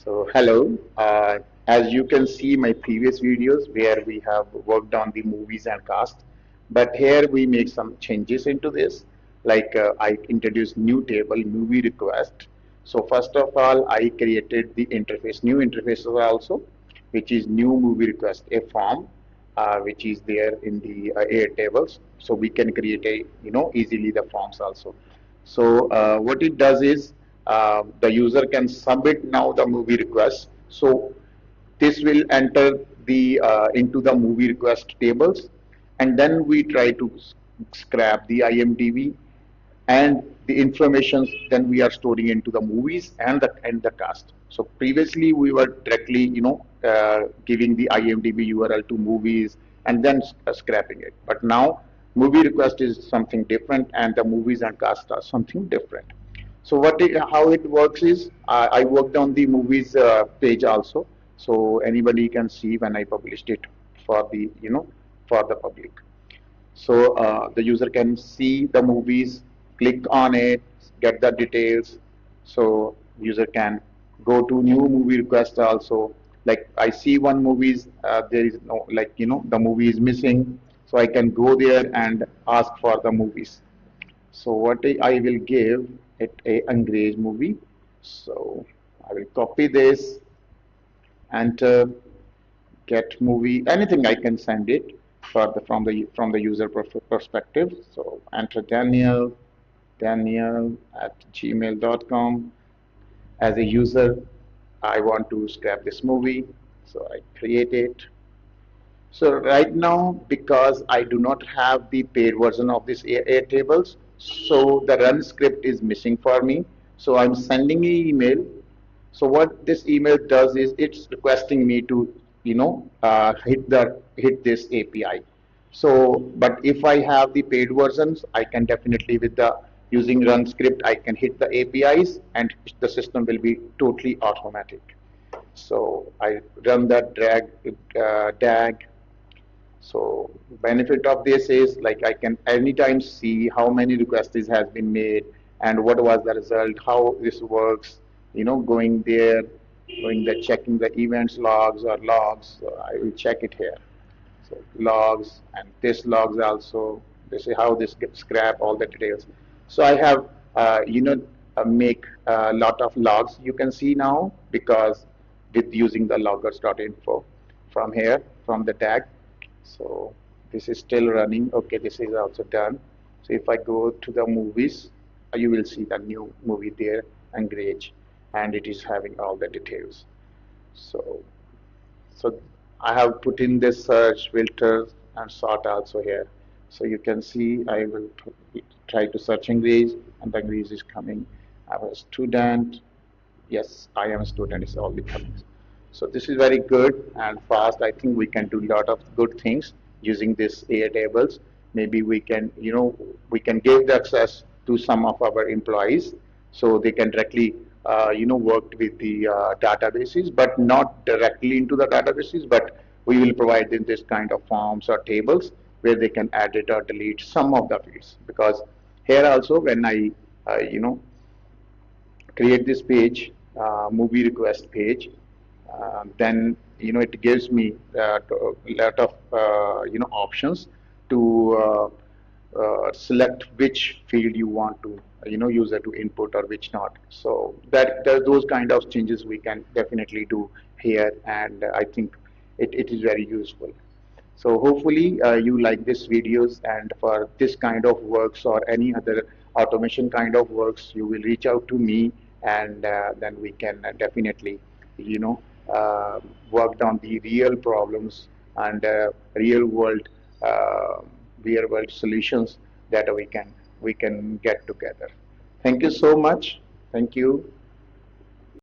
So hello, as you can see my previous videos where we have worked on the movies and cast, but here we make some changes into this. Like I introduced new table, movie request. So first of all, I created the interface, new interfaces also, which is new movie request, a form, which is there in the Airtables. So we can create a, easily the forms also. So what it does is the user can submit now the movie request. So this will enter the into the movie request tables, and then we try to scrap the IMDb and the information then we are storing into the movies and the cast. So previously we were directly giving the IMDb URL to movies and then scrapping it. But now movie request is something different and the movies and cast are something different. So how it works is I worked on the movies page also, so anybody can see when I published it for the for the public. So the user can see the movies, click on it, get the details. So user can go to new movie request also. Like I see one movies, there is no, like the movie is missing, so I can go there and ask for the movies. So what I will give it a Angrez movie. So I will copy this, enter, get movie, anything I can send it for the from the user perspective. So enter Daniel at gmail.com. As a user, I want to scrap this movie, so I create it. So right now, because I do not have the paid version of this Airtables, so the run script is missing for me. So I'm sending an email. So what this email does is it's requesting me to, hit this API. So, but if I have the paid versions, I can definitely with the using run script, I can hit the APIs and the system will be totally automatic. So I run that DAG. So benefit of this is like I can anytime see how many requests has been made and what was the result, how this works, going there, going there, checking the events logs or logs. So I will check it here. So logs and this logs also. This is how this gets scrap all the details. So I have make a lot of logs. You can see now because with using the loggers.info from here from the tag. So this is still running. Okay, this is also done. So if I go to the movies, you will see the new movie there, Engage, and it is having all the details. So so I have put in this search filters and sort also here. So you can see I will try to search English and the English is coming. I was a student. Yes, I am a student. It's all becoming. So this is very good and fast. I think we can do a lot of good things using this Airtables. Maybe we can, we can give the access to some of our employees so they can directly, work with the databases, but not directly into the databases, but we will provide them this kind of forms or tables where they can edit or delete some of the fields. Because here also when I, create this page, movie request page, then it gives me a lot of options to select which field you want to user to input or which not. So those kind of changes we can definitely do here, and I think it is very useful. So hopefully you like this videos, and for this kind of works or any other automation kind of works, you will reach out to me, and then we can definitely, you know, worked on the real problems and uh, real world solutions that we can get together. Thank you so much. Thank you.